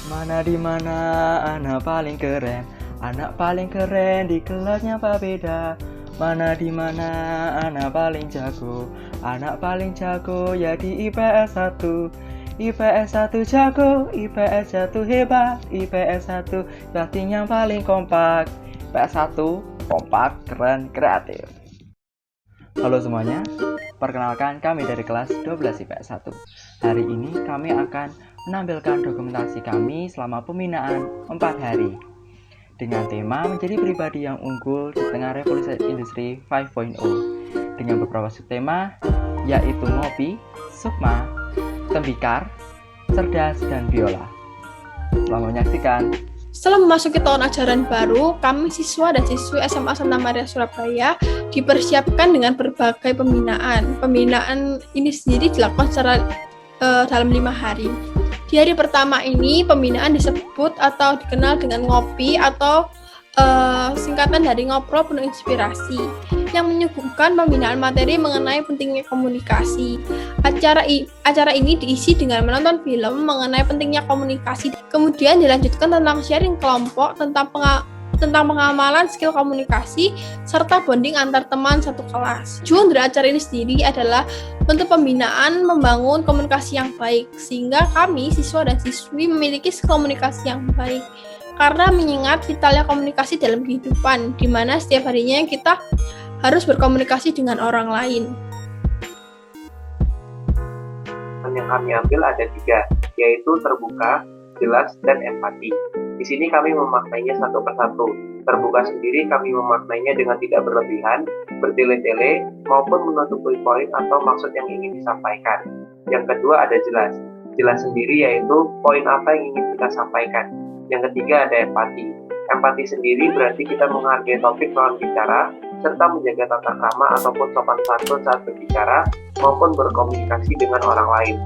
Mana di mana anak paling keren, anak paling keren di kelasnya Pak Beda. Mana di mana anak paling jago, anak paling jago ya di IPS 1. IPS 1 jago, IPS 1 hebat, IPS 1 yatim yang paling kompak. IPS 1 kompak, keren, kreatif. Halo semuanya, perkenalkan kami dari kelas 12 IPS 1. Hari ini kami akan menampilkan dokumentasi kami selama pembinaan 4 hari dengan tema menjadi pribadi yang unggul di tengah revolusi industri 5.0 dengan beberapa subtema yaitu ngopi, sukma, tembikar, cerdas, dan biola. Selamat menyaksikan. Setelah memasuki tahun ajaran baru, kami siswa dan siswi SMA Santa Maria Surabaya dipersiapkan dengan berbagai pembinaan. Pembinaan ini sendiri dilakukan secara dalam 5 hari. Di hari pertama ini, pembinaan disebut atau dikenal dengan ngopi atau singkatan dari ngobrol penuh inspirasi yang menyuguhkan pembinaan materi mengenai pentingnya komunikasi. Acara ini diisi dengan menonton film mengenai pentingnya komunikasi. Kemudian dilanjutkan tentang sharing kelompok, tentang pengamalan skill komunikasi, serta bonding antar teman satu kelas. Tujuan dari acara ini sendiri adalah untuk pembinaan membangun komunikasi yang baik, sehingga kami, siswa dan siswi, memiliki komunikasi yang baik. Karena mengingat vitalnya komunikasi dalam kehidupan, di mana setiap harinya kita harus berkomunikasi dengan orang lain. Yang kami ambil ada 3, yaitu terbuka, jelas, dan empati. Di sini kami memaknainya satu persatu. Terbuka sendiri kami memaknainya dengan tidak berlebihan, bertele-tele, maupun menutupi poin atau maksud yang ingin disampaikan. Yang kedua ada jelas. Jelas sendiri yaitu poin apa yang ingin kita sampaikan. Yang ketiga ada empati. Empati sendiri berarti kita menghargai topik lawan bicara, serta menjaga tata krama ataupun sopan santun saat berbicara, maupun berkomunikasi dengan orang lain.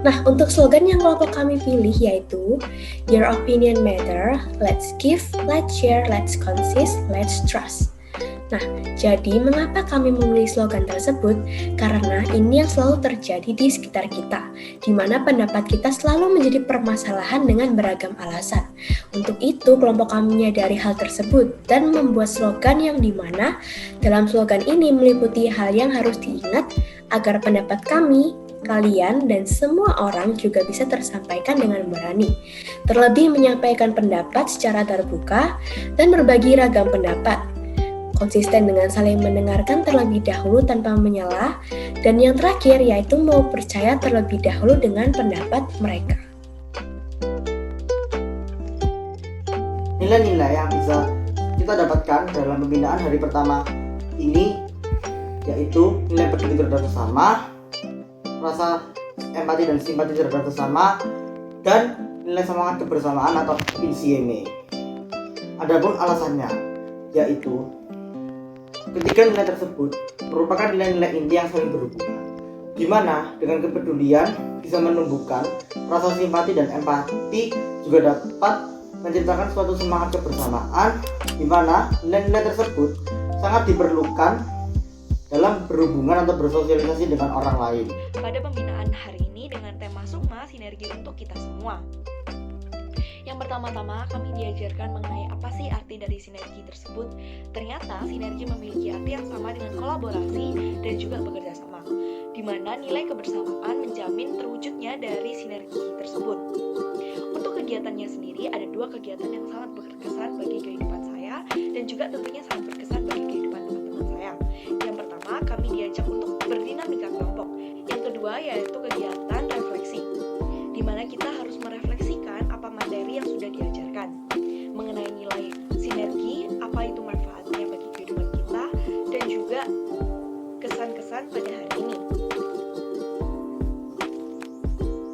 Nah, untuk slogan yang kelompok kami pilih yaitu Your opinion matter, let's give, let's share, let's consist, let's trust. Nah, jadi mengapa kami memilih slogan tersebut? Karena ini yang selalu terjadi di sekitar kita, di mana pendapat kita selalu menjadi permasalahan dengan beragam alasan. Untuk itu, kelompok kami menyadari hal tersebut dan membuat slogan yang dimana dalam slogan ini meliputi hal yang harus diingat agar pendapat kami, kalian, dan semua orang juga bisa tersampaikan dengan berani. Terlebih menyampaikan pendapat secara terbuka dan berbagi ragam pendapat. Konsisten dengan saling mendengarkan terlebih dahulu tanpa menyalah, dan yang terakhir yaitu mau percaya terlebih dahulu dengan pendapat mereka. Nilai-nilai yang bisa kita dapatkan dalam pembinaan hari pertama ini yaitu nilai peduli terhadap sesama, rasa empati dan simpati terhadap sesama, dan nilai semangat kebersamaan atau insieme. Adapun alasannya yaitu ketiga nilai tersebut merupakan nilai-nilai inti yang saling berhubungan, di mana dengan kepedulian bisa menumbuhkan rasa simpati dan empati, juga dapat menciptakan suatu semangat kebersamaan, di mana nilai-nilai tersebut sangat diperlukan dalam berhubungan atau bersosialisasi dengan orang lain. Pada pembinaan hari ini dengan tema Sukma, sinergi untuk kita semua. Yang pertama-tama kami diajarkan mengenai apa sih arti dari sinergi tersebut. Ternyata sinergi memiliki arti yang sama dengan kolaborasi dan juga bekerja sama, di mana nilai kebersamaan menjamin terwujudnya dari sinergi tersebut. Untuk kegiatannya sendiri ada 2 kegiatan yang sangat berkesan bagi kehidupan saya dan juga tentunya sangat berkesan bagi kehidupan teman-teman saya. Yang pertama, kami diajak untuk berdinamika kelompok. Yang kedua yaitu kegiatan refleksi, di mana kita harus merefleksikan apa materi yang sudah diajarkan mengenai nilai sinergi, apa itu manfaatnya bagi kehidupan kita, dan juga kesan-kesan pada hari ini.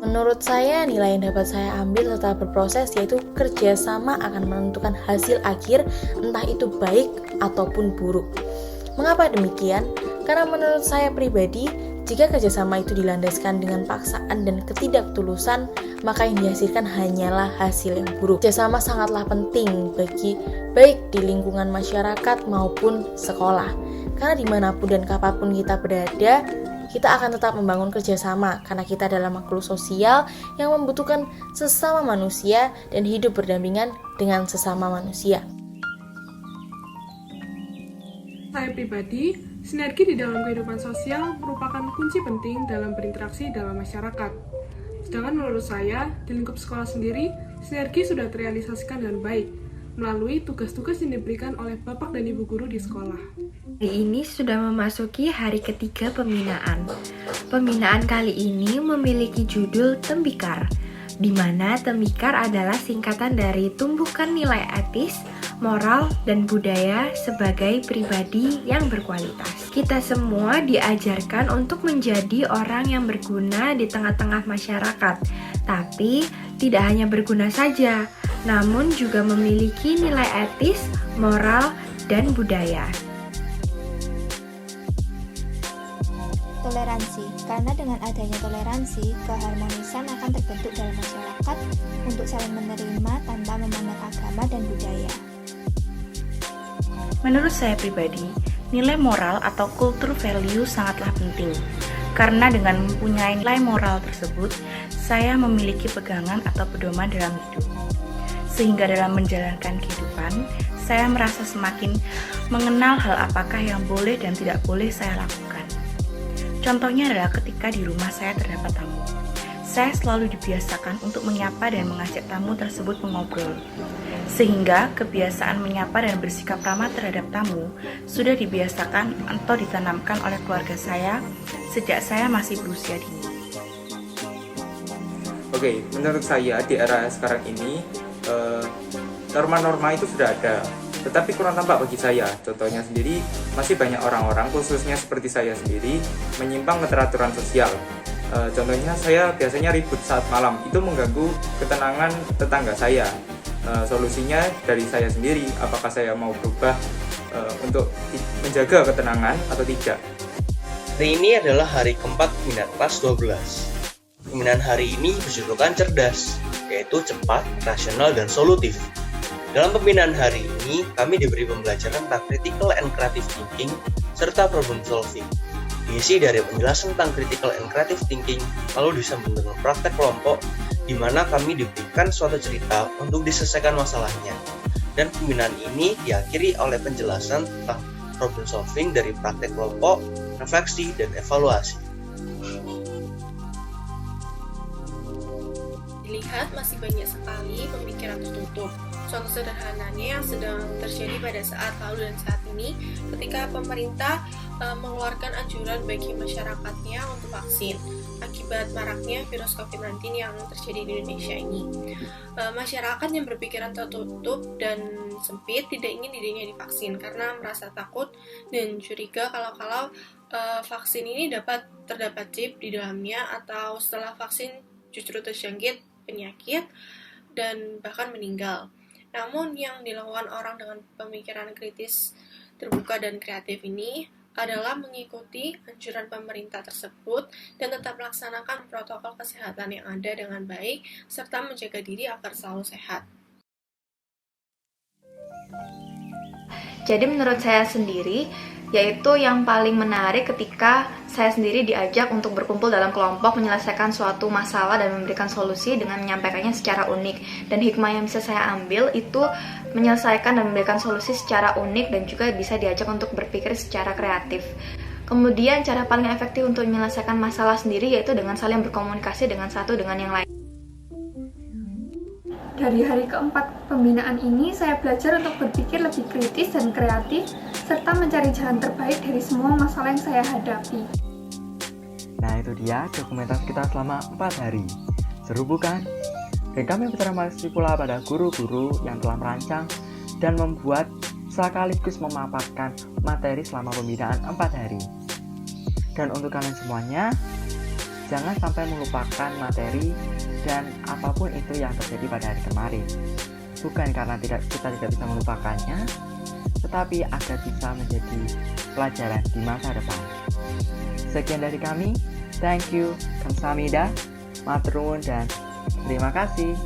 Menurut saya, nilai yang dapat saya ambil setelah berproses yaitu kerjasama akan menentukan hasil akhir, entah itu baik ataupun buruk. Mengapa demikian? Karena menurut saya pribadi, jika kerjasama itu dilandaskan dengan paksaan dan ketidaktulusan, maka yang dihasilkan hanyalah hasil yang buruk. Kerjasama sangatlah penting bagi baik di lingkungan masyarakat maupun sekolah. Karena dimanapun dan kapanpun kita berada, kita akan tetap membangun kerjasama karena kita adalah makhluk sosial yang membutuhkan sesama manusia dan hidup berdampingan dengan sesama manusia. Saya pribadi, sinergi di dalam kehidupan sosial merupakan kunci penting dalam berinteraksi dalam masyarakat. Sedangkan menurut saya, di lingkup sekolah sendiri, sinergi sudah terrealisasikan dengan baik melalui tugas-tugas yang diberikan oleh Bapak dan Ibu guru di sekolah. Hari ini sudah memasuki hari ketiga pembinaan. Pembinaan kali ini memiliki judul Tembikar, di mana Tembikar adalah singkatan dari tumbuhkan nilai etis, moral, dan budaya sebagai pribadi yang berkualitas. Kita semua diajarkan untuk menjadi orang yang berguna di tengah-tengah masyarakat, tapi tidak hanya berguna saja, namun juga memiliki nilai etis, moral, dan budaya. Toleransi, karena dengan adanya toleransi, keharmonisan akan terbentuk dalam masyarakat untuk saling menerima tanpa memandang agama dan budaya. Menurut saya pribadi, nilai moral atau culture value sangatlah penting. Karena dengan mempunyai nilai moral tersebut, saya memiliki pegangan atau pedoman dalam hidup. Sehingga dalam menjalankan kehidupan, saya merasa semakin mengenal hal apakah yang boleh dan tidak boleh saya lakukan. Contohnya adalah ketika di rumah saya terdapat tamu. Saya selalu dibiasakan untuk menyapa dan mengajak tamu tersebut mengobrol. Sehingga kebiasaan menyapa dan bersikap ramah terhadap tamu sudah dibiasakan atau ditanamkan oleh keluarga saya sejak saya masih berusia dini. Oke, menurut saya di era sekarang ini norma-norma itu sudah ada, tetapi kurang tampak bagi saya. Contohnya sendiri, masih banyak orang-orang, khususnya seperti saya sendiri, menyimpang keteraturan sosial. Contohnya saya biasanya ribut saat malam, itu mengganggu ketenangan tetangga saya. Solusinya dari saya sendiri, apakah saya mau berubah untuk menjaga ketenangan atau tidak. Hari ini adalah hari keempat pembinaan kelas 12. Pembinaan hari ini berjudulkan cerdas, yaitu cepat, rasional, dan solutif. Dalam pembinaan hari ini, kami diberi pembelajaran tentang critical and creative thinking, serta problem solving. Diisi dari penjelasan tentang critical and creative thinking, lalu disambung dengan praktek kelompok, di mana kami diberikan suatu cerita untuk diselesaikan masalahnya. Dan pembinaan ini diakhiri oleh penjelasan tentang problem solving dari praktek kelompok, refleksi, dan evaluasi. Dilihat masih banyak sekali pemikiran tertutup. Contoh sederhananya yang sedang terjadi pada saat lalu dan saat ini ketika pemerintah mengeluarkan anjuran bagi masyarakatnya untuk vaksin akibat maraknya virus COVID-19 yang terjadi di Indonesia ini. Masyarakat yang berpikiran tertutup dan sempit tidak ingin dirinya divaksin karena merasa takut dan curiga kalau vaksin ini terdapat chip di dalamnya atau setelah vaksin justru terjangkit penyakit dan bahkan meninggal. Namun yang dilakukan orang dengan pemikiran kritis, terbuka dan kreatif ini adalah mengikuti anjuran pemerintah tersebut dan tetap melaksanakan protokol kesehatan yang ada dengan baik serta menjaga diri agar selalu sehat. Jadi menurut saya sendiri, yaitu yang paling menarik ketika saya sendiri diajak untuk berkumpul dalam kelompok menyelesaikan suatu masalah dan memberikan solusi dengan menyampaikannya secara unik. Dan hikmah yang bisa saya ambil itu menyelesaikan dan memberikan solusi secara unik dan juga bisa diajak untuk berpikir secara kreatif. Kemudian cara paling efektif untuk menyelesaikan masalah sendiri yaitu dengan saling berkomunikasi dengan satu dengan yang lain. Dari hari keempat pembinaan ini, saya belajar untuk berpikir lebih kritis dan kreatif, serta mencari jalan terbaik dari semua masalah yang saya hadapi. Nah itu dia dokumentasi kita selama 4 hari. Seru bukan? Dan kami berterima kasih pula pada guru-guru yang telah merancang dan membuat sekaligus memaparkan materi selama pembinaan 4 hari. Dan untuk kalian semuanya, jangan sampai melupakan materi dan apapun itu yang terjadi pada hari kemarin. Bukan karena kita tidak bisa melupakannya, tetapi agar bisa menjadi pelajaran di masa depan. Sekian dari kami, thank you, kamsahamnida, matur nuwun, dan terima kasih.